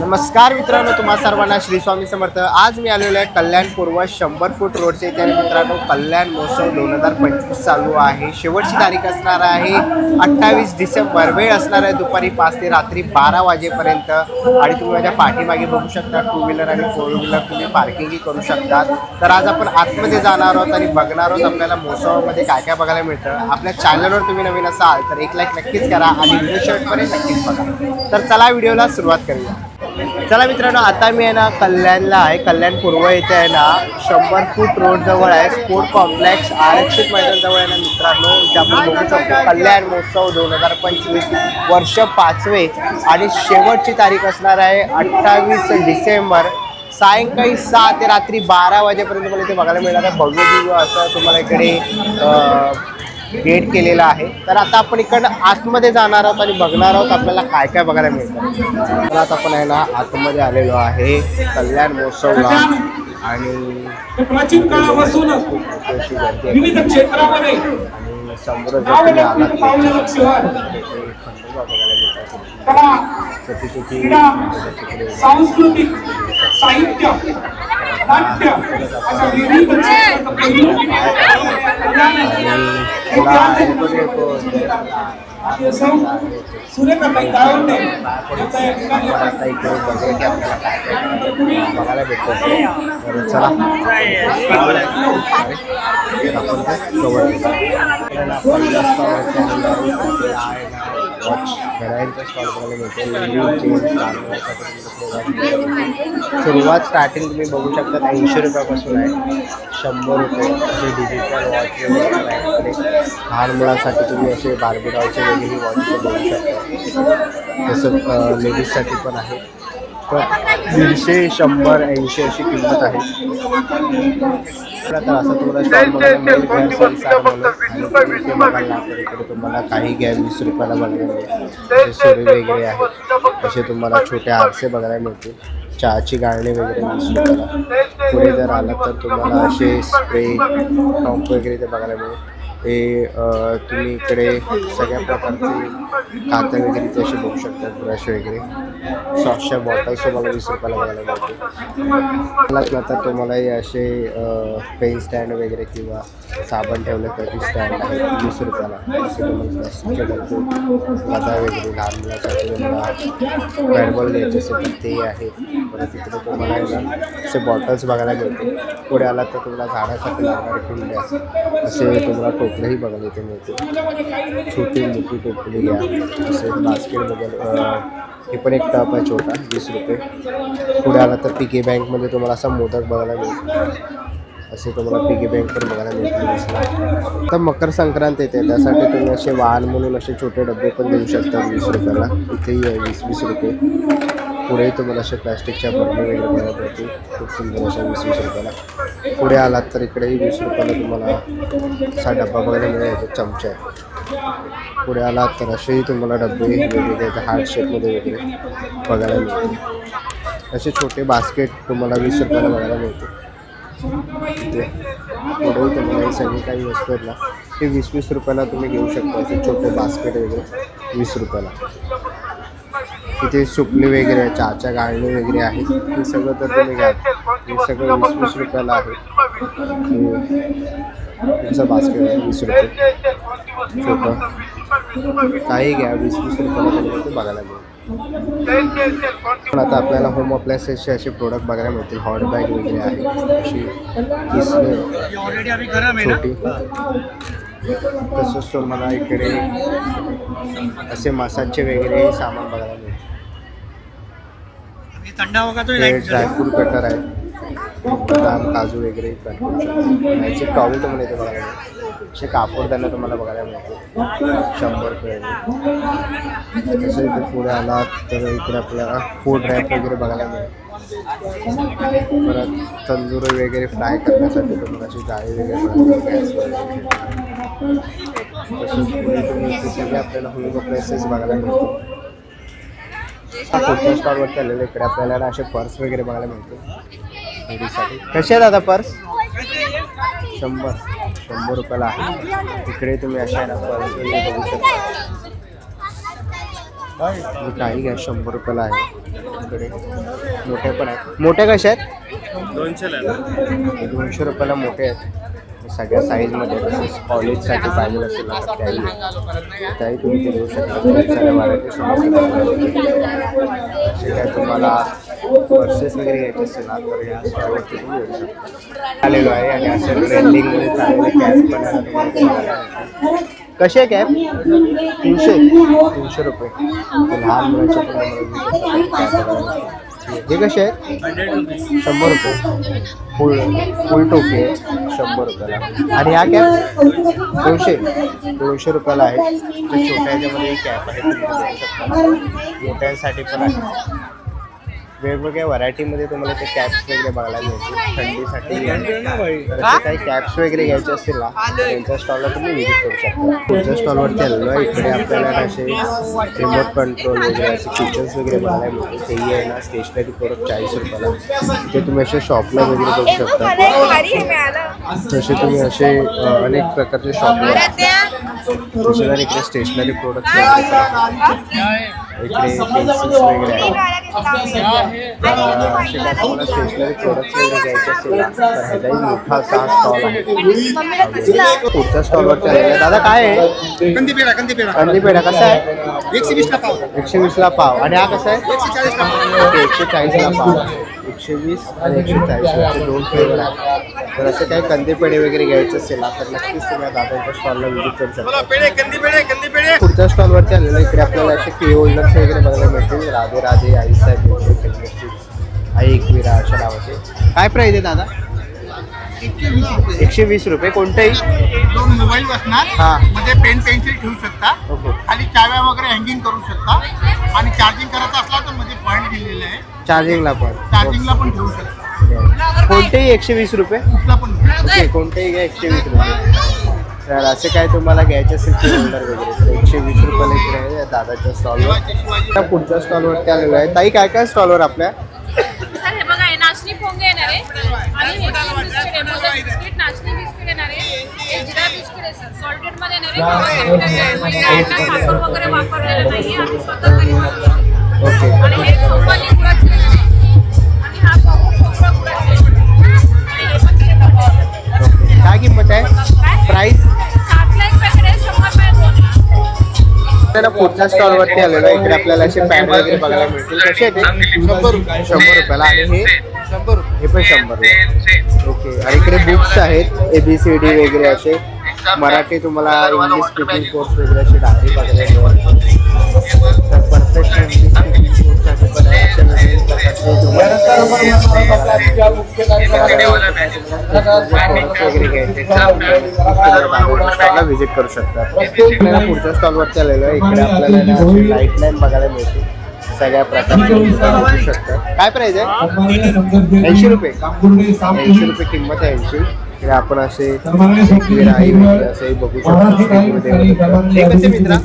नमस्कार मित्रांनो, तुम्हा सर्वांना श्री स्वामी समर्थ। आज मी आलेलो आहे कल्याण पूर्व 100 फूट रोडचे इथे मित्रांनो कल्याण महोत्सव 2025 चालू आहे। शेवटची तारीख असणार आहे 28 डिसेंबर। वेळ असणार आहे दुपारी 5 ते रात्री 12 वाजेपर्यंत। आणि तुम्ही माझ्या पाठीमागे बघू शकता 2 व्हीलर आणि 4 व्हीलर तुम्ही पार्किंगही करू शकता। तर आज आपण आतमध्ये जाणार आहोत आणि बघणार आहोत आपल्याला महोत्सवामध्ये काय काय बघायला मिळतं। आपल्या चॅनलवर तुम्ही नवीन असाल तर एक लाईक नक्कीच करा आणि व्हिडिओ शेवटपर्यंत नक्कीच बघा। तर चला व्हिडिओला सुरुवात करूया। चला मित्रांनो, आता मी आहे ना कल्याणला आहे। कल्याण पूर्व येथे आहे ना 100 फूट रोड जवळ आहे स्पोर्ट कॉम्प्लेक्स आरक्षित मैदान जवळ आहे ना मित्रांनो। इथे आपण बघू शकतो कल्याण महोत्सव 2025 वर्ष 5वे आणि शेवटची तारीख असणार आहे 28 डिसेंबर। सायंकाळी 6 ते रात्री 12 वाजेपर्यंत मला इथे बघायला मिळणार आहे। भव्य दिव्य असं तुम्हाला इकडे गेट केलेला आहे। तर आता आपण इकडनं आतमध्ये जाणार आहोत आणि बघणार आहोत आपल्याला काय काय बघायला मिळतं। तर आता आपण आहे ना आतमध्ये आलेलो आहे कल्याण महोत्सवला आणि प्राचीन काळापासून विविध क्षेत्रामध्ये आणि समोर जर आलात कला, क्रीडा, सांस्कृतिक, साहित्य, नाट्य अशा विविध क्षेत्रात सूर्यप्रकाश गावंडे यांचा या ठिकाणी बघायला भेटतो। तर चला सुरुवात स्टार्टिंग तुम्ही बघू शकता 80 रुपयापासून आहे। 100 रुपये असे डिजिटल वॉच लहान मुलांसाठी तुम्ही असे बार्बी डॉलचे वेगळी वॉच बघू शकता। तसं लेडीजसाठी पण आहे। तर 150, 100, 80 अशी किंमत आहे। तर असं तुम्हाला स्टॉल बघायला मिळेल इकडे तुम्हाला काही घ्या 20 रुपयाला बघायला मिळेल। सुरे वगैरे आहेत असे तुम्हाला छोटे आरसे बघायला मिळतील। चहाची गाळणी वगैरे 20 रुपयाला। पुढे जर आलं तर तुम्हाला असे स्प्रे पंप वगैरे ते बघायला मिळेल। हे तुम्ही इकडे सगळ्या प्रकारचे कातं वगैरे ते असे बघू शकता। ब्रश वगैरे सॉसच्या बॉटल्स तुम्हाला 20 रुपयाला बघायला मिळते। नंतर तुम्हाला हे असे पेन स्टँड वगैरे किंवा साबण ठेवलं तरी स्टँड आहे 20 रुपयाला। असे तुम्हाला प्लास्टिकचे डब्बे गदा वगैरे लहान मुलासाठी तुम्हाला बॅटबॉल घ्यायचे असेल तर ते आहे। परत इकडे तुम्हाला असे बॉटल्स बघायला मिळते। पुढे आलात तर तुम्हाला झाडासाठी लागणारे कुंड्या असे तुम्हाला टोपलेही बघायला इथे मिळते। छोटी मोठी टोपली घ्या असे बास्केट वगैरे। हे पण एक टप आहे छोटा 20 रुपये। पुढे आला तर पिगी बँकमध्ये तुम्हाला असा मोदक बघायला मिळतो। असे तुम्हाला पिगी बँक पण बघायला मिळतील। तर मकर संक्रांत येते त्यासाठी तुम्ही असे वाहन म्हणून असे छोटे डबे पण देऊ शकता 20 रुपयाला। इथेही आहे 20-20 रुपये। पुढेही तुम्हाला असे प्लॅस्टिकच्या बरणी वगैरे बघायला मिळतील खूप सुंदर अशा 20-20 रुपयाला। पुढे आलात तर इकडेही 20 रुपयाला तुम्हाला असा डब्बा बघायला मिळेल चमचा आहे। पुढे आलात तर असेही तुम्हाला डबे वेगवेगळे हार्ट शेपमध्ये वगैरे बघायला मिळतील। असे छोटे बास्केट तुम्हाला 20 रुपयाला बघायला मिळते। पुढेही तुम्हाला हे सगळे काही वस्तू आहेत ना ते 20-20 रुपयाला तुम्ही घेऊ शकता। असे छोटे बास्केट वगैरे 20 रुपयाला। इथे सुपली वगैरे चहाच्या गाळणी वगैरे आहेत। हे सगळं तर तुम्ही घ्या हे सगळं 20-20 रुपयाला आहे। तुमचं बास्केट आहे 20 रुपये छोटं। काही घ्या 20-20 रुपयाला तुम्हाला ते बघायला मिळेल। पण आता आपल्याला होम अप्लायन्सेसचे असे प्रोडक्ट बघायला मिळतील। हॉट बॅग वगैरे आहे अशी किसले छोटी। तसंच तुम्हाला इकडे असे मसाजचे वगैरे सामान बघायला मिळेल। ड्रायफ्रूट कटर आहे बदाम काजू वगैरे कट करू शकतो। याचे टॉवेल तुम्हाला इथे बघायला मिळेल। असे कापड त्यांना तुम्हाला बघायला मिळते 100 रुपये। तसं इथे पुढे आला तर इकडे आपल्याला फूड रॅप वगैरे बघायला मिळेल। परत तंदूर वगैरे फ्राय करण्यासाठी तुम्हाला अशी जाळी वगैरे बघायला मिळेल। तसंच पुढे तुम्ही इथे सगळे आपल्याला होम अप्लायन्सेस बघायला मिळतील। फोटो स्टॉलवरती आलेले इकडे आपल्याला असे पर्स वगैरे बघायला मिळते लेडीजसाठी। कसे आहेत आता पर्स? 100 रुपयाला आहे। इकडे तुम्ही अशा पर्स वगैरे बघू शकता। काही घ्या 100 रुपयाला आहे. इकडे मोठे पण आहेत. मोठ्या कशा आहेत? 200 रुपयाला मोठे आहेत. सगळ्या साईजमध्ये तसेच कॉलेजसाठी पाहिजे असेल ना त्याही तुम्ही ते घेऊ शकता. खूप साऱ्या व्हरायटी असे काय तुम्हाला पर्सेस वगैरे घ्यायचे असेल ना तर या स्टॉलवरती तुम्ही घेऊ शकता. आलेलो आहे आणि असं ट्रेंडिंगमध्ये चाललेले कॅप पण आहे. कसे आहे कॅप? 300 रुपये. लहान मुलांचे पण हे कसे आहेत? 100 रुपये. फुल टोपी आहे 100 रुपयाला. आणि हा कॅप 200 रुपयाला आहे. जे छोट्या ह्याच्यामध्ये कॅप आहे तुम्ही बघू शकता. मोठ्यांसाठी पण आहे. वेगवेगळ्या व्हरायटीमध्ये तुम्हाला ते कॅप्स वगैरे बघायला मिळतील थंडीसाठी. तर असे काही कॅप्स वगैरे घ्यायचे असतील ना त्यांच्या स्टॉलला तुम्ही व्हिजिट करू शकता. पुढच्या स्टॉलवरती आलेलो आहे. इकडे आपल्याला असे रिमोट कंट्रोल वगैरे असे किचन्स वगैरे बघायला मिळतील. तेही आहे ना स्टेशनरी प्रोडक्ट 40 रुपयाला. तिथे तुम्ही असे शॉपला वगैरे बघू शकता. तसे तुम्ही असे अनेक प्रकारचे शॉपला तसे इकडे स्टेशनरी प्रोडक्ट्स इकडे पेन्सिल्स वगैरे आहेत. तुम्हाला स्टेशनरी प्रोडक्ट्स वगैरे घ्यायचे असेल तर ह्याचाही मोठा असा स्टॉल आहे. पुढच्या स्टॉलवरती आलेला आहे. दादा काय आहे? कंदीपेढा कसा आहे? 120 ला पाव. आणि हा कसा आहे? 140 ला पाव. 120 आणि 140 असे 2 फ्लेवर आहेत. तर असे काही कंदीपेढे वगैरे घ्यायचे असेल ना तर नक्कीच तुम्ही दादाच्या स्टॉलला व्हिजिट करू शकता. पुढच्या स्टॉलवरती आलेलं इकडे आपल्याला असे की होल्डर्स वगैरे बघायला मिळतील. राधे राधे आईसाहेब आई एकविरा अशा नावाचे. काय प्राईज आहे दादा? 120 रुपये. कोणतेही 2 मोबाईल बसणार. हां. मध्ये पेन पेन्सिल ठेवू शकता. ओके. खाली चाव्या वगैरे हँगिंग करू शकता. आणि चार्जिंग करत असला तर मध्ये पॉईंट दिलेले आहे. चार्जिंगला पण पण ठेवू शकता. कोणतेही 120 रुपये. कुठला पण ओके. कोणतेही घ्या 120 रुपये. तर असे काय तुम्हाला घ्यायचे असेल की होल्डर वगैरे तर 120 रुपयाला इकडे आहे दादाच्या स्टॉलवर. पुढच्या स्टॉलवरती आलेलो आहे. ताई काय काय स्टॉलवर आपल्या? सर हे बघा हे नाचणी पोंगे येणार आहे आणि हे बिस्किट आहे मोदक बिस्किट नाचणी बिस्किट येणार आहे. हे जिरा बिस्किट आहे सर सॉल्टेड मध्ये येणार आहे. म्हणजे साखर वगैरे वापरलेलं नाही आम्ही स्वतः घरी बनवतो. ओके. आणि हे खोबरं गुळाचं येणार आहे. आणि हा खोबरं गुळाचं आणि हे पण ते बनवलं. काय किंमत आहे? प्राईस? 7 ला एक पॅकेट आहे 100 रुपये दोन. आपल्याला पुढच्या स्टॉलवरती आलेलो आहे. इकडे आपल्याला असे पॅड वगैरे बघायला मिळतील. कसे आहे ते? 100 रुपयाला. आणि हे 100 रुपये. हे पण 100 रुपये. ओके. आणि इकडे बुक्स आहेत ABCD वगैरे असे मराठी तुम्हाला इंग्लिश स्पीकिंग कोर्स वगैरे असे डायरी बघायला मिळतील. तर परफेक्ट इंग्लिश स्पीकिंग कोर्ससाठी पण अशा वेगवेगळ्या प्रकारचे तुम्हाला वगैरे घ्यायचे स्टॉलला व्हिजिट करू शकतात. आपल्याला पुढच्या स्टॉलवरती आलेलो आहे. इकडे आपल्याला लाईट लाईन बघायला मिळते. सगळ्या प्रकारचे बघू शकतात. काय प्राईज आहे? 80 रुपये. 80 रुपये किंमत आहे यांची. इकडे आपण असे राई वगैरे असंही बघू शकतो. हे कसे मित्रा?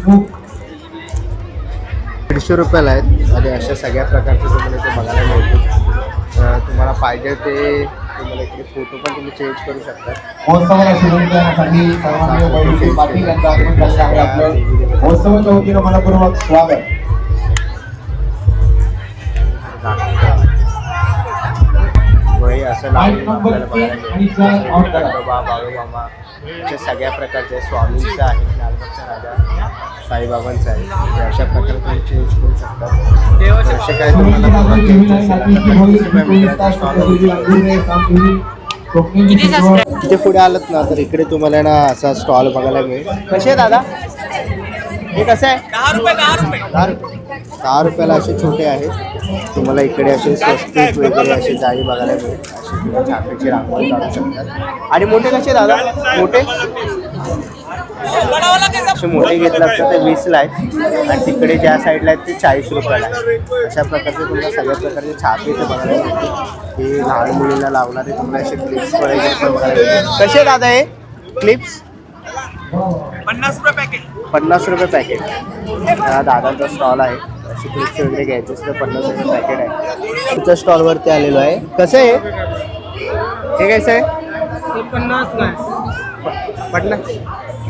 150 रुपयाला आहेत. आणि अशा सगळ्या प्रकारचे तुम्हाला ते बघायला मिळतील. तुम्हाला पाहिजे ते तुम्हाला इकडे फोटो पण तुम्ही चेंज करू शकता. महोत्सवाला शुभेच्छा देण्यासाठी सर्वांनी वैभवजी पाटील यांचं आगमन झालं आहे. आपलं महोत्सवाच्या वतीनं मनपूर्वक स्वागत. वही असं लावून आपल्याला बघायला मिळतं. बाळूमामा अशा सगळ्या प्रकारचे स्वामींचं आहे. लालबागचा राजा साईबाबांचं आहे. हे अशा प्रकारे तुम्ही चेंज करू शकता. असे काय इथे पुढे आलत ना तर इकडे तुम्हाला ना असा स्टॉल बघायला मिळेल. कसे आहे दादा? हे कसं आहे? 10 रुपये 10 रुपये 10 रुपये. 10 रुपयाला असे छोटे आहेत. तुम्हाला इकडे असे स्वस्तिक वगैरे असे जाळी बघायला मिळेल. असे तुम्ही छापेची रांगोळी काढू शकतात. आणि मोठे कसे दादा? मोठे असे मोठे घेतलं असतं ते 20ला आहेत. आणि तिकडे ज्या साईडला आहेत ते 40 रुपयाला आहे. अशा प्रकारचे तुम्हाला सगळ्या प्रकारचे छापे इथे बघायला मिळतील. हे लहान मुलीला लावणारे तुम्हाला असे क्लिप्स वगैरे पण बघायला मिळतील. कसे दादा हे क्लिप्स? 50 रुपये पॅकेट. 50 रुपये पॅकेट. हा दादांचा स्टॉल आहे. अशी क्लिप्स वगैरे घ्यायचे असतं 50 रुपये पॅकेट आहे. तुमच्या स्टॉलवरती आलेलो आहे. कसं आहे हे? कसं आहे? 50 नाही 50.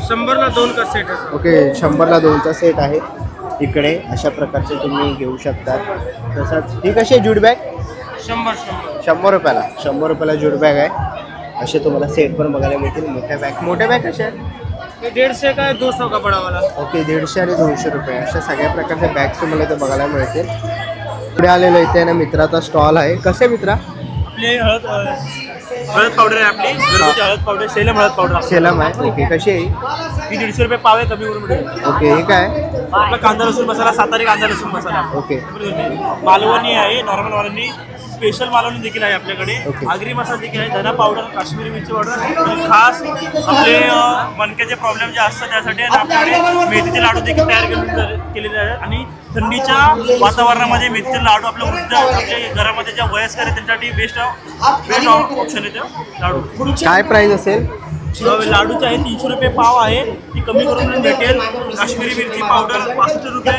100ला 2 का सेट आहे. ओके. 100ला 2चा सेट आहे. इकडे अशा प्रकारचे तुम्ही घेऊ शकतात. तसंच ही कशी आहे जूट बॅग? 100 रुपयाला. 100 रुपयाला जूट बॅग आहे. असे तुम्हाला सेट पण बघायला मिळतील. मोठ्या बॅग कशा आहेत? 150 का है 200 का बड़ा वाला. ओके 150 आणि 200 रुपये अशा सगळ्या प्रकारच्या बॅग्स तुम्हाला इथे बघायला मिळतील. पुढे आलेलो इथे ना मित्राचा स्टॉल आहे. कसे मित्रा? आपले हळद पावडर आहे आपली घरगुती हळद पावडर सेलम हळद पावडर सेलम आहे. ओके कशी आहे? ही 150 रुपये पाव आहे कमी करून मिळेल. ओके हे काय? आपला कांदा लसूण मसाला सातारी कांदा लसूण मसाला. ओके मालवणी आहे नॉर्मल वाल्यांनी स्पेशल मालवणी देखील आहे आपल्याकडे. ओके. आगरी मसाला देखील आहे धना पावडर काश्मीरी मिरची पावडर आणि खास आपले मणक्याचे प्रॉब्लेम जे असतात त्यासाठी आपल्याकडे मेथीचे लाडू देखील तयार केलेले आहेत. आणि थंडीच्या वातावरणामध्ये मेथीचे लाडू आपल्या वृद्ध आपल्या घरामध्ये ज्या वयस्कर आहेत त्यांच्यासाठी बेस्ट ऑप्शन आहे ते लाडू. काय प्राइस असेल? लाडूचे आहे 300 रुपये पाव आहे. ती कमी करून भेटेल. काश्मीरी मिरची पावडर 65 रुपये,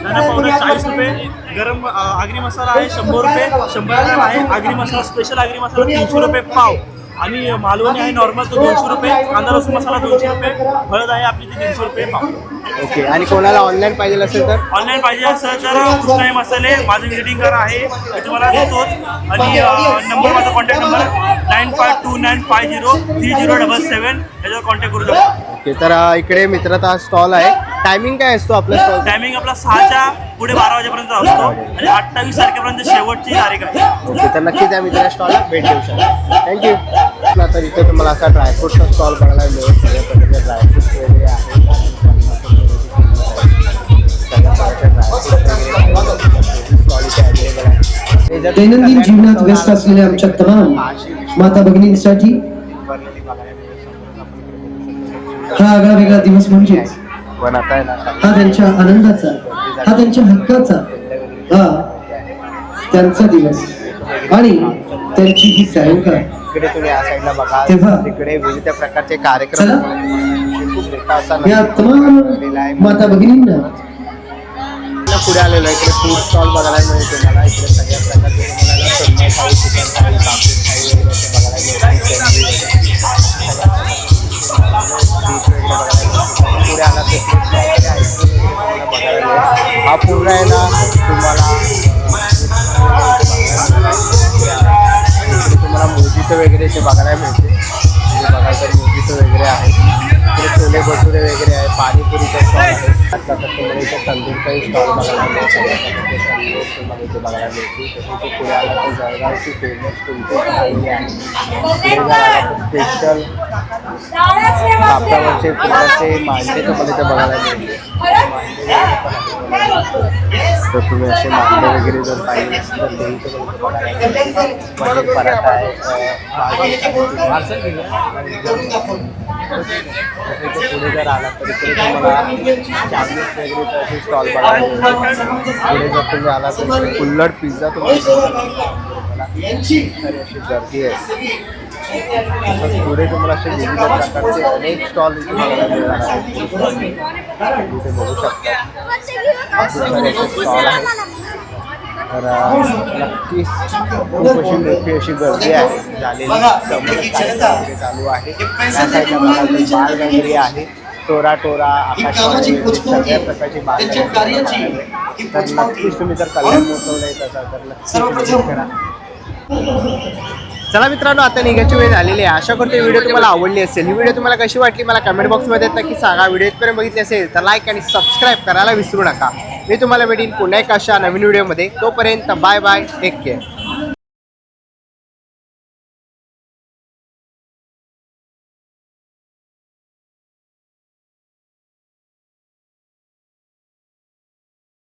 धना पावडर 40 रुपये, गरम आगरी मसाला आहे 100 रुपये, 100 ग्रॅम आहे. आगरी मसाला स्पेशल आगरी मसाला 300 रुपये पाव. आणि मालवणी आहे नॉर्मल तो 200 रुपये, कांदा लसूण मसाला 200 रुपये, हळद आहे आपली ती 300 रुपये पाव. ओके आणि कोणाला ऑनलाईन पाहिजे असेल तर? ऑनलाईन पाहिजे असेल तर कृष्णाई मसाले माझं विजिटिंग कार्ड आहे मी तुम्हाला देतोच. आणि नंबर माझा कॉन्टॅक्ट नंबर 9529503077 याच्यावर कॉन्टॅक्ट करू शकतो. ओके तर इकडे मित्राचा स्टॉल आहे. टायमिंग काय असतो आपला स्टॉल? टायमिंग आपला 6च्या पुढे 12 वाजेपर्यंत असतो आणि 28 तारखेपर्यंत शेवटची तारीख आहे. ओके तर नक्की त्या मित्राच्या स्टॉलला भेट देऊ शकता. थँक्यू. आता इथे तुम्हाला असा ड्रायफ्रूटचा स्टॉल बघायला मिळेल. सगळ्या प्रकारचे ड्रायफ्रूट्स वगैरे आहेत. दैनंदिन जीवनात व्यस्त असलेल्या आमच्या तमाम माता भगिनींसाठी हा आगळा वेगळा दिवस म्हणजेच पण आता आहे ना हा त्यांच्या आनंदाचा, हा त्यांच्या हक्काचा, हा त्यांचा दिवस आणि त्यांची ही सायंकाळ. इकडे तुम्ही या साईडला बघा तेव्हा तिकडे विविध प्रकारचे कार्यक्रम चला, खूप मोठा असा या तमाम माता भगिनींना पुढे आलेलो आहे. इकडे फूड स्टॉल बघायला मिळेल तुम्हाला. इकडे सगळ्या प्रकारचे तुम्हाला सन्ना थाळी, चिकन थाळी, कापूस थाळी वगैरे असे बघायला मिळतील. पुढे आला तर आईस्क्रीम वगैरे बघायला मिळेल. हा पूर्ण आहे ना तुम्हाला तुम्हाला मोजितो वगैरे ते बघायला मिळते. बघायला तर मोजितो वगैरे आहे. इकडे छोले भटुरे वगैरे आहे. पाणीपुरीचा स्टॉल आहे. आता तुम्हाला इथे तंदूरचाही स्टॉल बघायला मिळतो. तुम्हाला इथे बघायला मिळते. तसेच पुढे आला तर जळगावची फेमस कुलचे थाळी आहे. पुढे जर आला तर स्पेशल कापडावरचे पुराचे मांडे तुम्हाला इथे बघायला मिळते. तर तुम्ही असे मांडे वगैरे जर पाहिजे असेल तर तेही तुम्हाला बघायला मिळते. पनीर पराठा आहे. पुढे जर आला तर इकडे तुम्हाला चायनीज वगैरे असे स्टॉल बघायला मिळतात. पुढे जर तुम्ही आला तर इकडे कुल्हड पिझ्झा तुम्हाला अशी गर्दी आहे. पुढे तुम्हाला असे विविध प्रकारचे अनेक स्टॉल इथे बघायला मिळणार आहेत. इथे बघू शकता खूप सारे असे स्टॉल आहेत. तर नक्कीच खूप अशी मोठी अशी गर्दी आहे झालेली. वगैरे चालू आहे. त्या साईडला बघायला तर बालगंगरी आहे. टोरा टोरा आकाशवाणी सगळ्या प्रकारची बालगंगरी आहे. तर नक्कीच तुम्ही जर कल्याण महोत्सवला येत असाल तर नक्कीच विजिट करा. चला मित्रांनो आता निघायची वेळ झालेली आहे. आशा करतो व्हिडिओ तुम्हाला आवडली असेल. ही व्हिडिओ तुम्हाला कशी वाटली मला कमेंट बॉक्समध्ये नक्की सांगा. व्हिडिओ इथपर्यंत बघितली असेल तर लाईक आणि सबस्क्राईब करायला विसरू नका. मी तुम्हाला भेटीन पुन्हा एक अशा नवीन व्हिडिओमध्ये. तोपर्यंत बाय बाय, टेक केअर.